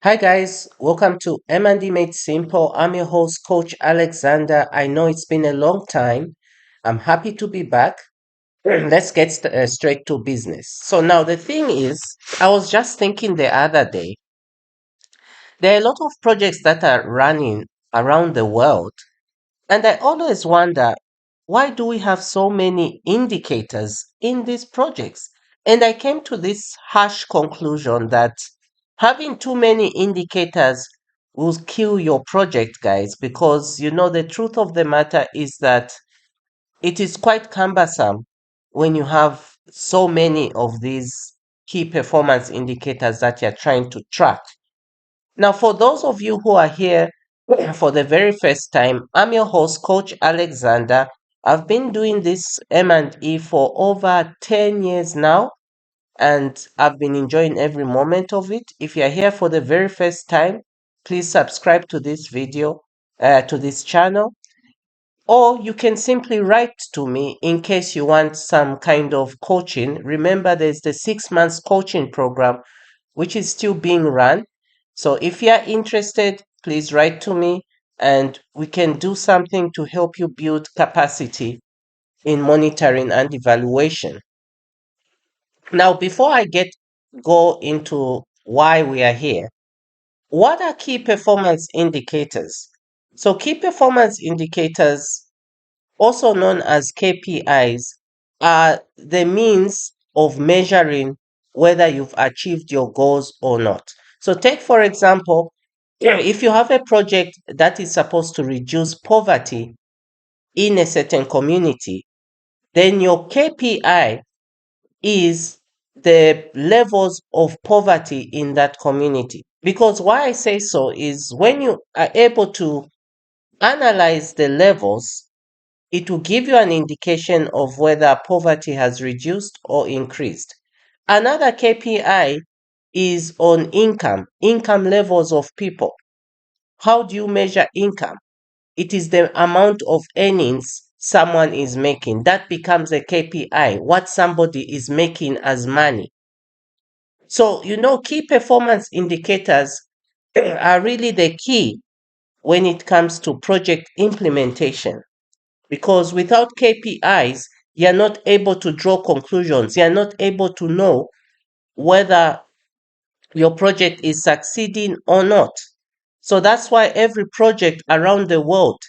Hi guys, welcome to M&D Made Simple. I'm your host, Coach Alexander. I know it's been a long time. I'm happy to be back. Let's get straight to business. So now the thing is, I was just thinking the other day, there are a lot of projects that are running around the world, and I always wonder, why do we have so many indicators in these projects? And I came to this harsh conclusion that having too many indicators will kill your project, guys, because the truth of the matter is that it is quite cumbersome when you have so many of these key performance indicators that you're trying to track. Now, for those of you who are here for the very first time, I'm your host, Coach Alexander. I've been doing this M&E for over 10 years now, and I've been enjoying every moment of it. If you're here for the very first time, please subscribe to this video, to this channel, or you can simply write to me in case you want some kind of coaching. Remember, there's the 6 months coaching program which is still being run. So if you are interested, please write to me and we can do something to help you build capacity in monitoring and evaluation. Now, before I go into why we are here, what are key performance indicators? So key performance indicators, also known as KPIs, are the means of measuring whether you've achieved your goals or not. So, take for example, if you have a project that is supposed to reduce poverty in a certain community, then your KPI is the levels of poverty in that community. Because why I say so is when you are able to analyze the levels, it will give you an indication of whether poverty has reduced or increased. Another KPI is on income levels of people. How do you measure income? It is the amount of earnings someone is making. That becomes a KPI, what somebody is making as money. So, key performance indicators are really the key when it comes to project implementation. Because without KPIs, you're not able to draw conclusions. You're not able to know whether your project is succeeding or not. So that's why every project around the world,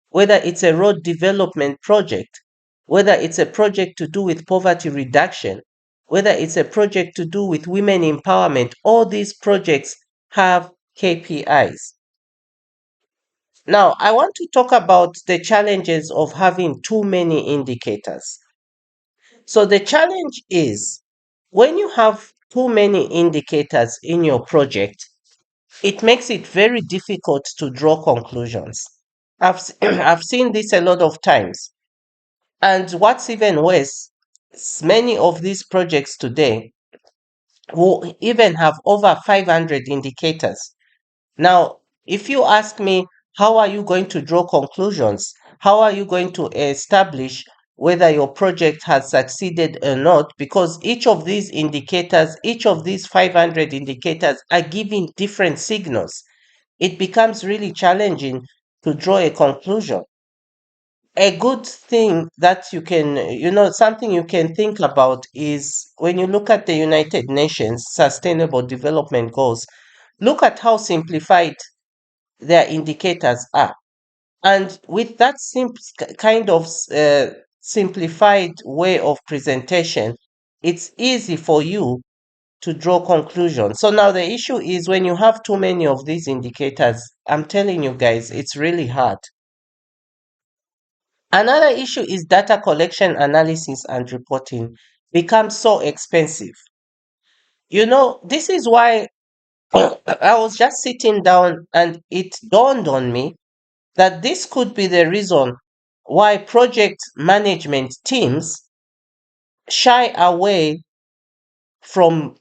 whether it's a road development project, whether it's a project to do with poverty reduction, whether it's a project to do with women empowerment, all these projects have KPIs. Now, I want to talk about the challenges of having too many indicators. So, the challenge is when you have too many indicators in your project, it makes it very difficult to draw conclusions. I've seen this a lot of times. And what's even worse, many of these projects today will even have over 500 indicators. Now, if you ask me, how are you going to draw conclusions? How are you going to establish whether your project has succeeded or not? Because each of these indicators, each of these 500 indicators are giving different signals. It becomes really challenging to draw a conclusion. A good thing that you can, something you can think about is when you look at the United Nations Sustainable Development Goals, look at how simplified their indicators are. And with that kind of simplified way of presentation, it's easy for you to draw conclusions. So now the issue is when you have too many of these indicators, I'm telling you guys, it's really hard. Another issue is data collection, analysis, and reporting becomes so expensive. This is why I was just sitting down and it dawned on me that this could be the reason why project management teams shy away from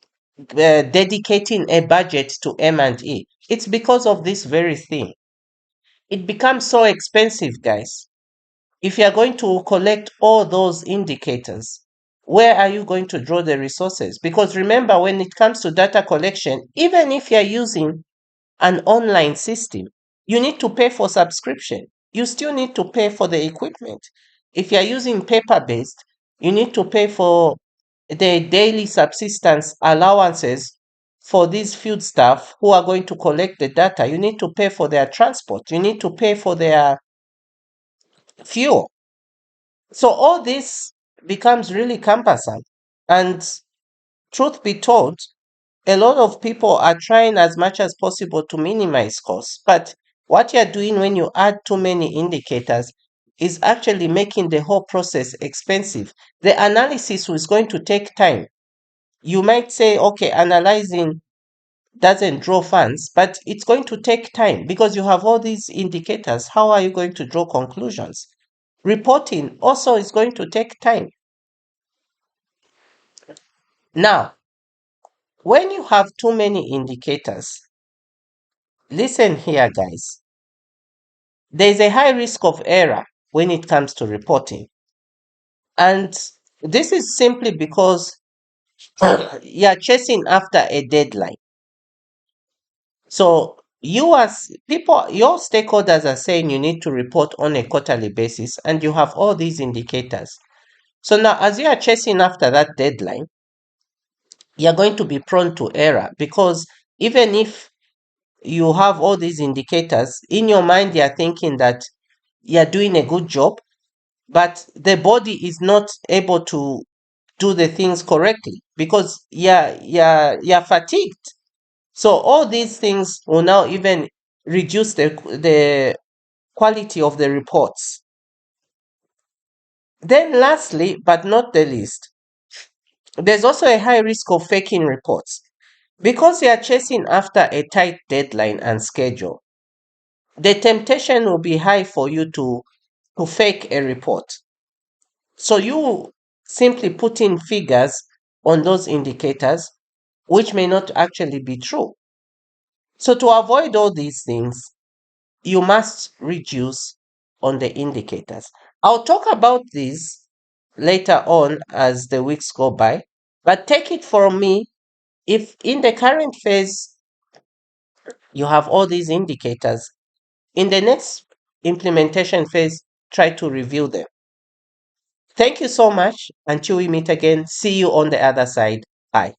dedicating a budget to M&E. It's because of this very thing. It becomes so expensive, guys. If you're going to collect all those indicators, where are you going to draw the resources? Because remember, when it comes to data collection, even if you're using an online system, you need to pay for subscription. You still need to pay for the equipment. If you're using paper based, you need to pay for the daily subsistence allowances for these field staff who are going to collect the data. You need to pay for their transport. You need to pay for their fuel. So all this becomes really cumbersome. And truth be told, a lot of people are trying as much as possible to minimize costs. But what you're doing when you add too many indicators is actually making the whole process expensive. The analysis is going to take time. You might say, okay, analyzing doesn't draw funds, but it's going to take time because you have all these indicators. How are you going to draw conclusions? Reporting also is going to take time. Now, when you have too many indicators, listen here, guys. There is a high risk of error when it comes to reporting. And this is simply because you're chasing after a deadline. So you as people, your stakeholders are saying you need to report on a quarterly basis, and you have all these indicators. So now, as you are chasing after that deadline, you're going to be prone to error because even if you have all these indicators, in your mind, you're thinking that you're doing a good job, but the body is not able to do the things correctly because you're fatigued. So all these things will now even reduce the quality of the reports. Then lastly, but not the least, there's also a high risk of faking reports. Because you are chasing after a tight deadline and schedule, the temptation will be high for you to fake a report. So you simply put in figures on those indicators, which may not actually be true. So to avoid all these things, you must reduce on the indicators. I'll talk about this later on as the weeks go by, but take it from me, if in the current phase you have all these indicators, in the next implementation phase, try to review them. Thank you so much. Until we meet again, see you on the other side. Bye.